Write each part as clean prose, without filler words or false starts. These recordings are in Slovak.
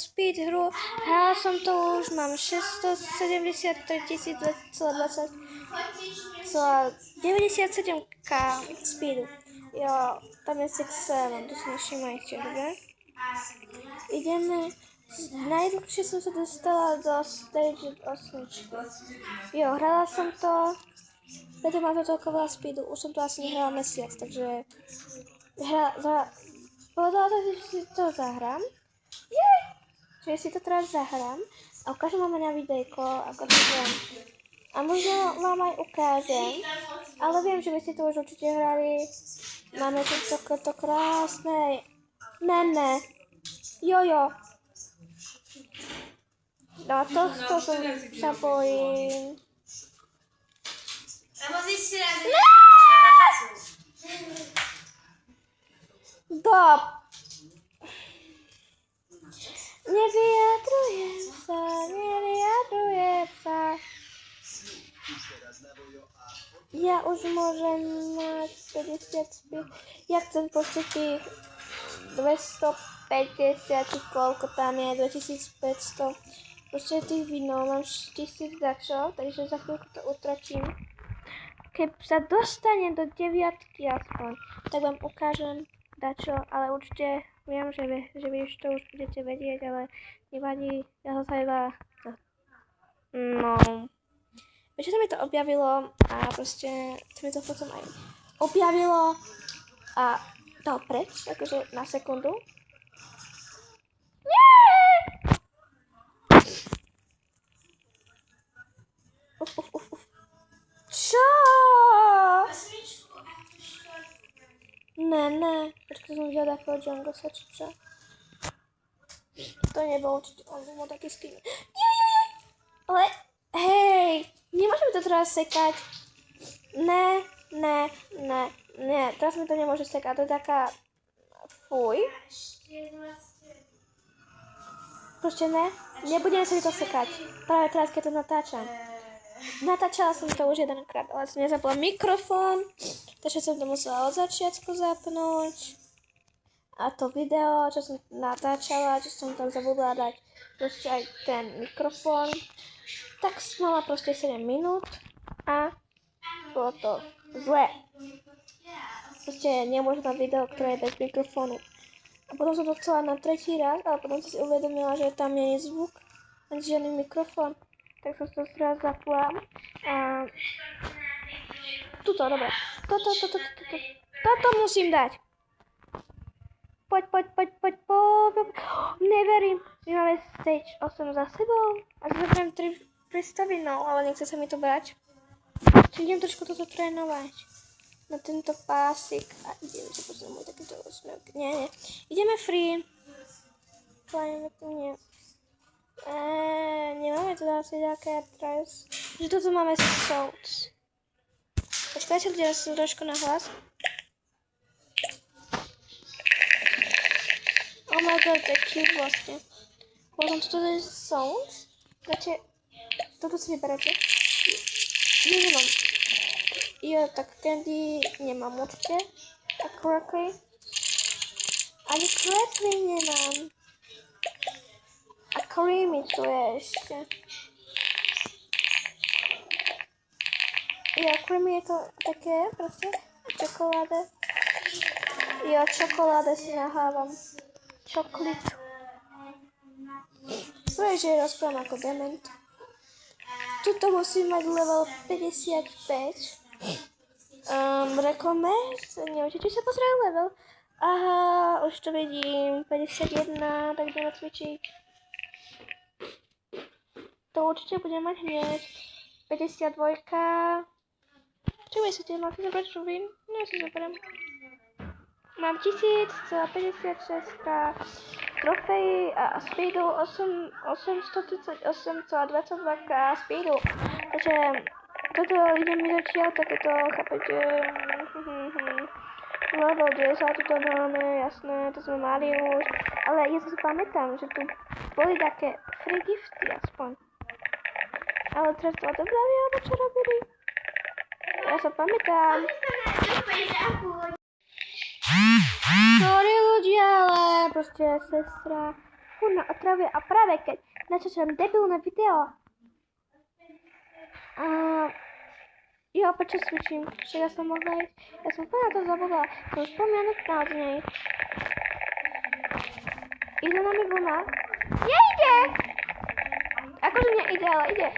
speed hru. Hrala som to už, mám 673 297k speedu. Jo, tam je 6-7, to si nevšímajte, dobre? Ideme, najdlhšie som sa dostala do stage 8. Jo, hrala som to, preto mám to toľko veľa speedu, už som to asi nehrala mesiac, takže povedala to, že si to zahrám. Jej! Čiže si to teraz zahrám a ukážem vám na videjko, ako to hrám. A možno vám aj ukážem, ale viem, že by ste to už určite hrali. Máme tu to krásne meme. Jojo. No tohto sa bojím. Dob. Nevyjadrujem sa. Ja už môžem mať 50. Ja chcem proste tých 250, či koľko tam je, 2500. Proste tých vinov mám 1000 dačo, takže za chvíľku to utračím. Keď sa dostane do 9 aspoň, tak vám ukážem dačo, ale určite viem, že vy už to už budete vedieť, ale nevadí, ja sa iba... No... Ešte sa mi to objavilo a proste sa mi to potom aj objavilo a dal preč, akože na sekundu. Nie! Uf. Čo? Ne. Počkaj, som videla takého Jungosa, či čo? To nebol určite, on bol taký skin. Ale, hej, nemôžeme to teraz sekať. Ne, teraz mi to nemôže sekať, to je taká, fuj. Proste ne, nebudeme sa mi to sekať, práve teraz, keď to natáčam. Natáčala som to už jedenkrát, ale som nezapla mikrofón, takže som to musela od začiatku zapnúť. A to video, čo som natáčala, čo som tam zabudla dať proste aj ten mikrofón, tak som mala proste 7 minút a bolo to zle. Proste nemôžem mať video, ktoré je bez mikrofónu. A potom som to chcela na tretí raz, ale potom som si uvedomila, že tam nie je zvuk, ani žiadny mikrofón. Tak som to teraz zapla a tuto, dobre. Toto musím dať. Poď. Neverím. My máme stage 8 za sebou. A zabrám 3 prístavy, no, ale nechce sa mi to brať. Čiže idem trošku toto trénovať. Na tento pásik. A idem sa pozrieť môj takýto úsmev. Nie. Ideme free. Klajeme tu nie. Nemáme tu asi nejaké tres. Že toto máme souls. Počkajte, teraz som trošku na hlas. Oh my god, to je cute vlastne. Potom toto je sounds. Dáte, toto si vyberáte. Ja nemám. Jo, tak candy nemám určite. A crackly. Ani crackly nemám. A creamy tu je ešte. Jo, creamy je to také proste. Čokoláda. Jo, čokoláda si nahávam. Čoklit. Svoje, že rozprávam ako dement. Tuto musím mať level 55. Recommend. Neviem, či sa pozrel level. Aha, už to vidím. 51, tak ideme cvičiť. To určite budem mať hneď. 52. Čo myslíte, máte zobrať šubín? No, ja si zoberiem. Mám 1000,56 trofejí a speedu 838,22k speedu. Takže toto ide mi zatiaľ takéto, chápete, level 10 toto máme, jasné, to sme mali už. Ale ja si pamätám, že tu boli také free gifty aspoň. Ale teraz to odobrali, alebo čo robili? Ja sa pamätám. Sorry ľudia, ale proste sestra furt otravuje a práve keď načačujem debilné video. Jo, prečo switchím? Včera som mohla ísť. Ja som úplne na to zabudla. Som spomienut od nej. Ide na mi vlna? Nejde! Akože nejde, ale ide.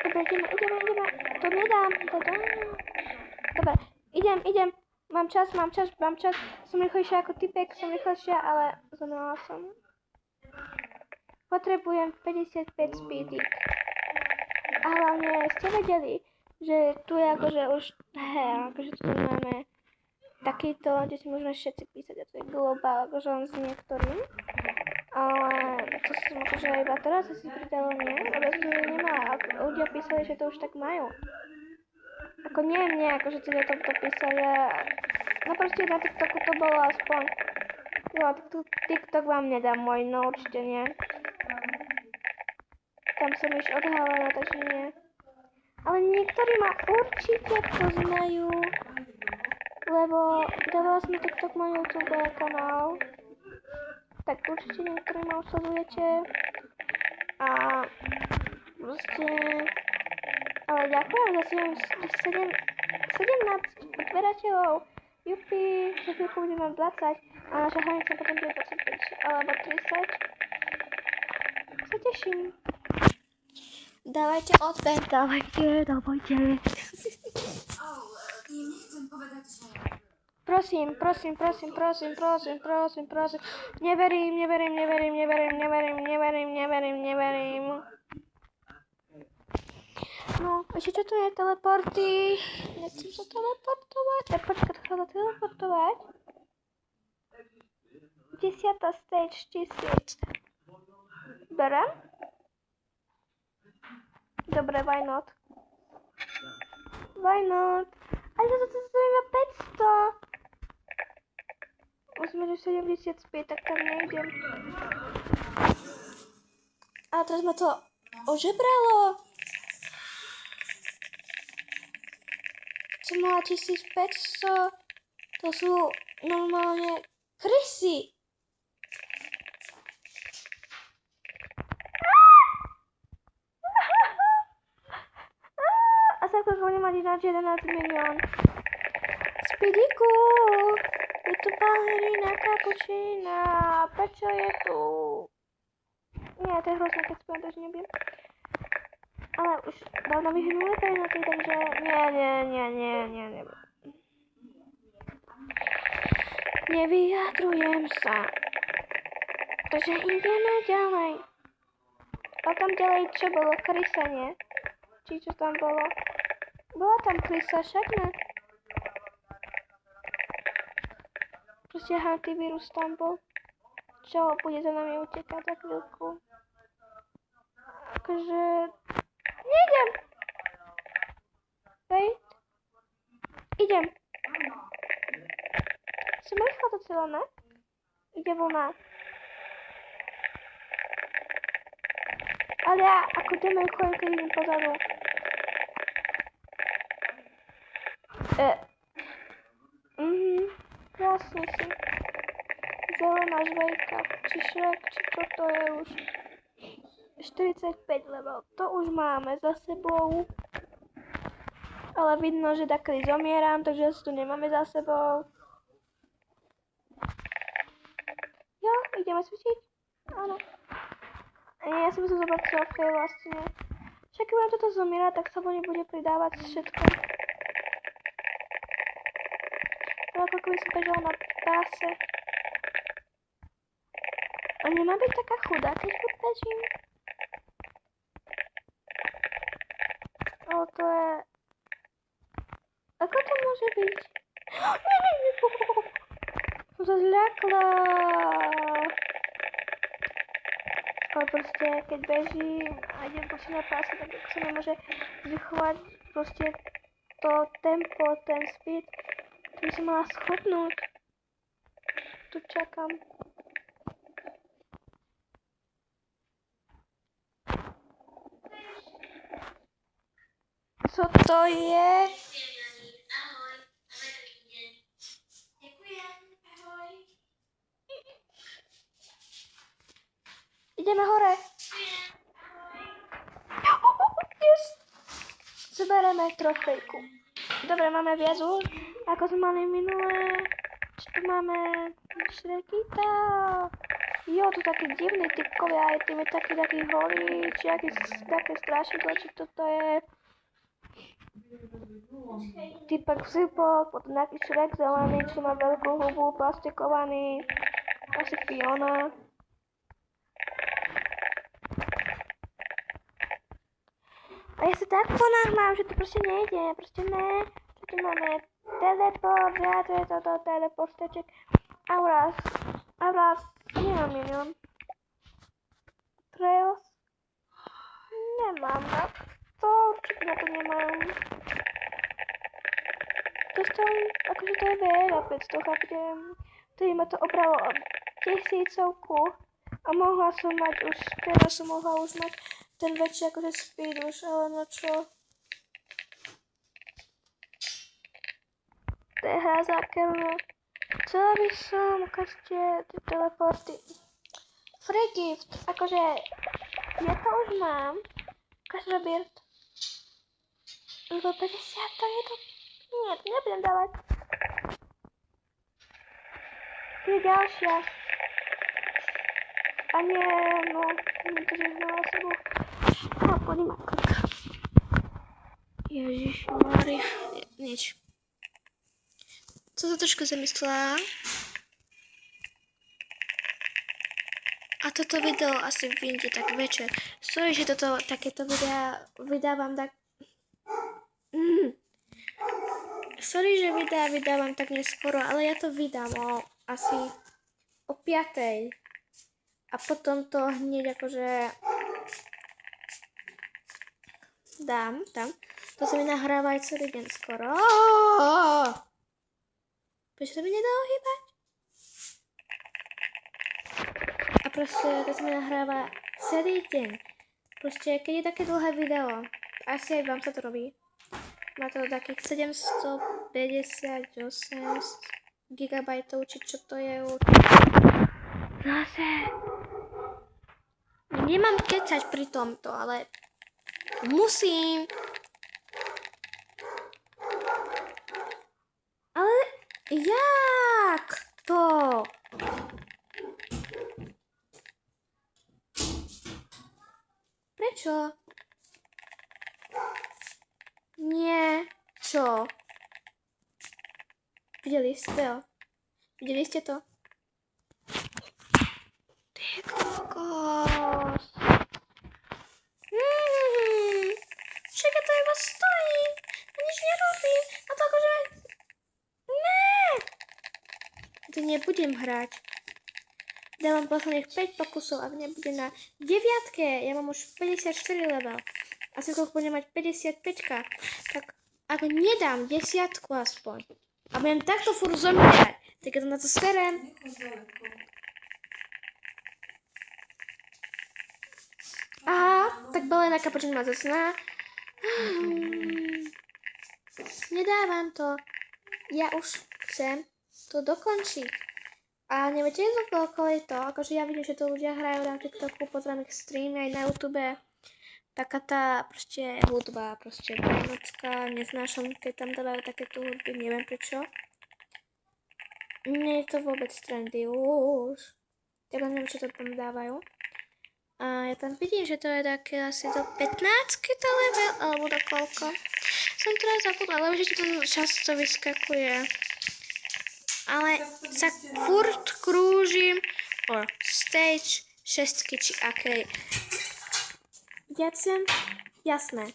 Dobre, ideme. To nedám, to dám. Dobre, idem. Mám čas. Som rýchlejšia ako typek, ale zomrela som. Potrebujem 55 speedy. A hlavne ste vedeli, že tu je akože už, akože tu máme takýto, kde si môžeme všetci písať, a to je globál, akože on s niektorým. Ale to som akože iba teraz si pridalo, nie? Lebo to nemá, ako ľudia písali, že to už tak majú. Ako nie, akože teda to písali, no proste na TikToku to bolo aspoň. Jo, TikTok vám nedám môj, no určite nie. Tam som už odhalená, takže nie. Ale niektorí ma určite poznajú, lebo dávala som na TikTok môj YouTube kanál. Tak určite niektorí ma usledujete. A proste... Ale ďakujem za 17 odberateľov. Jupi, za chvíľku budem mať 20 a naša hranica potom bude 25 alebo 30. Sa teším. Dávajte odber, dávajte. Prosím. Neverím. No, ešte čo tu je? Teleporty. Nechcem sa teleportovať. Počkaj, to chcela teleportovať. 10. stage 1000. Berem? Dobre, why not? Ale toto to iba 500. Musíme do 75, tak tam nejdem. A teraz ma to ožebralo. Som mala 1500. To sú normálne krysy. A sa ako budem mať ináč 11 milión. Speediku! Je tu balerina kapučína. Prečo je tu? Nie, to je hrozné, keď spôjam, takže nebiem. Ale už dávno vyhnuli prenoty, takže nie. Nevyjadrujem sa. Takže ideme ďalej. A tam ďalej čo bolo? Krysa, nie? Či čo tam bolo? Bola tam krysa, však ne? Proste antivírus tam bol. Čo bude za nami utekať za chvíľku. Akože... Nejdem! Wait. Idem. Som rýchlo to celé, ne? Ide vlna. Ale ja ako idem rýchlo, keď idem pozadu. Krásne si. Zelená žvejka. Či Shrek, či toto je už 45 level. To už máme za sebou. Ale vidno, že takedy zomieram, takže to nemáme za sebou. Jo, ideme cvičiť? Áno. Ja si musím zobrať trofej vlastne. Však keď budem toto zomierať, tak sa mi bude pridávať všetko. To ako keby som bežala na páse. A nemá byť taká chudá, keď furt bežím. Ale to je... Ako to môže byť? Som sa zľakla. Ale proste, keď bežím a idem počítať na páse, tak sa nemôže zrychlovať proste to tempo, ten speed. To by som mala schopnúť. Tu čakám. Co to je? Ideme hore. Yes. Zbereme trofejku. Dobre, máme viac už, ako sme mali minulé. Čo tu máme? Šrekita. Jo, tu takí divní typkovia, aj tým je taký holý, či také strašidlo, či toto je. Typak vzipok, potom nejaký Šrek zelený, čo má veľkú hubu, plastikovaný. Asi Fiona. A ja sa tak ponáhľam, že to proste nejde, proste ne. Tu máme teleport, ja to je toto, teleport, steček. Auras, nemám milión. Trails, nemám na to, určite na to nemám. Dostal, akože to je veľa, 500, chápem. Tedy ma to obralo o 1000 a mohla som mať už, teraz som mohla už mať ten väčší akože speed už, ale no čo. To je hra zákerná. Chcela by som, ukážte tie teleporty. Free gift, akože ja to už mám. Ukážte Bird. Lebo 50, to je to. Nie, to nebudem dávať. To je ďalšia. A nie, no, to je znala sebou. A poďme na klik. Ježišmária, nič. Co to trošku zamyslela. A toto video asi vyjde tak večer. Sorry, že takéto videa vydávam tak... Sorry, že videa vydávam tak neskoro, ale ja to vydám asi o 5. A potom to hneď akože dám tam. To sa mi nahráva aj celý deň skoro. Prečo to mi nedalo hýbať? A proste to sa mi nahráva celý deň. Proste keď je také dlhé video, asi aj vám sa to robí. Má to takých 758 GB, či čo to je už. Zase. Nemám kecať pri tomto, ale musím. Ale jak to? Prečo? Nie. Čo? Videli ste to? Ty kokos. Čakaj, to iba stojí. A nič nerobím. A to akože... Ne. To nebudem hrať. Dávam posledných 5 pokusov, ak nebude na 9. Ja mám už 54 level. Asi koľko budem mať 55. Tak ak nedám 10 aspoň. A budem takto furt zomierať. Tak ja to na to serem. Aha, tak balená kapučín ma zasná. Nedávam to. Ja už chcem to dokončiť. A neviete, čo okolo to? Akože ja vidím, že to ľudia hrajú na TikToku, pozerám ich streamy aj na YouTube. Taká tá proste hudba, proste vianocká, neznášam, keď tam dávajú takéto hudby, neviem prečo. Nie je to vôbec trendy už. Ja neviem, čo to tam dávajú. A ja tam vidím, že to je také asi do 15 to level, alebo do koľko. Som teraz zabudla, lebo že to často vyskakuje. Ale sa furt krúžim o stage 6 či akej. Ďakujem, jasné.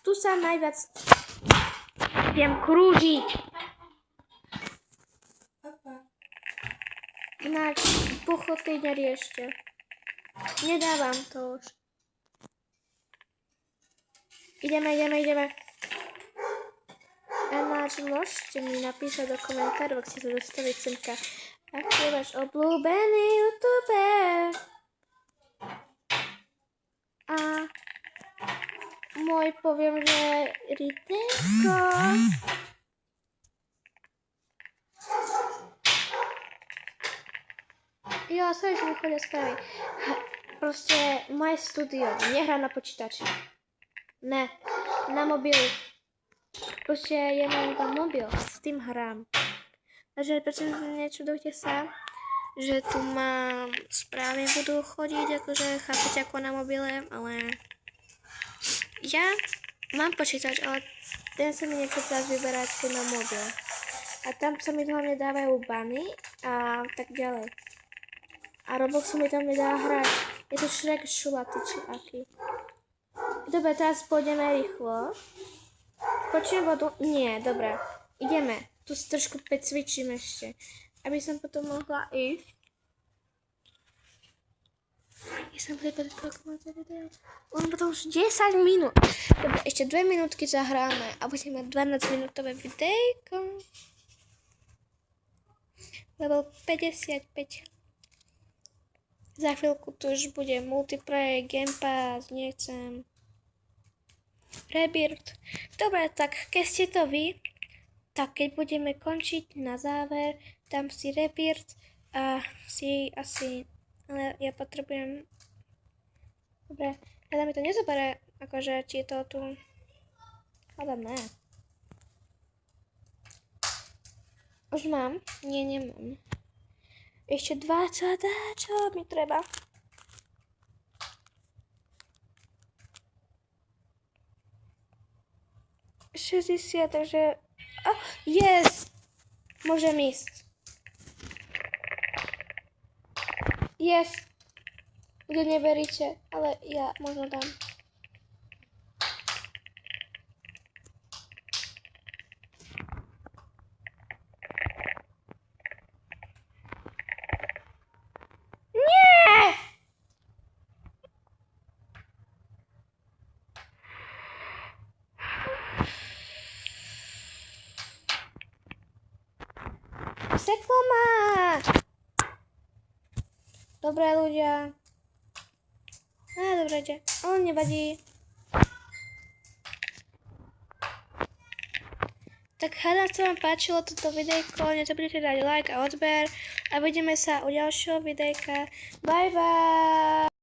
Tu sa najviac viem krúžiť. Na pochoty neriešte. Nedávam to už. Ideme. Enáč, môžete mi napísať do komentárov, ak ste sa dostali semka. Aký je váš obľúbený youtuber? A môj poviem, že Ritenko. Jo, sorry, že mi chodia správy. proste moje studio, nehrám na počítači. Ne, na mobilu. Proste ja mám iba mobil, s tým hrám. Takže prečo nečudujte sa, že tu mám správy budú chodiť, akože chápete ako na mobile, ale ja mám počítač, ale ten sa mi nechce teraz vyberať, keď mám mobil. A tam sa mi hlavne dávajú bany a tak ďalej. A Roblox sa mi tam nedá hrať. Je to Shrek šulatý, či aký. Dobre, teraz pôjdeme rýchlo. Počujem vodu? Nie, dobre. Ideme. Tu si trošku pecvičím ešte. Aby som potom mohla ísť. Ja som pripadať koľko video. On potom už 10 minút. Dobre, ešte 2 minútky zahráme. A budeme mať 12-minútové videjko. Level 55. Za chvíľku tu už bude multiplayer, Game Pass, nechcem. Rebirth. Dobre, tak keď ste to vy, tak keď budeme končiť na záver, dám si Rebirth a si asi, ale ja potrebujem. Dobre, ale mi to nezabere, akože či je to tu. Hádam ne. Už mám? Nie, nemám. Ešte 20, čo mi treba? $60, takže... Oh, yes! Môžem ísť. Yes! Vy neveríte, ale ja možno dám. Seklo ma! Dobré ľudia. Dobre, ide. Ale nevadí. Tak hádam, sa vám páčilo toto videjko. Nezabudnite dať like a odber. A vidíme sa u ďalšieho videjka. Bye bye!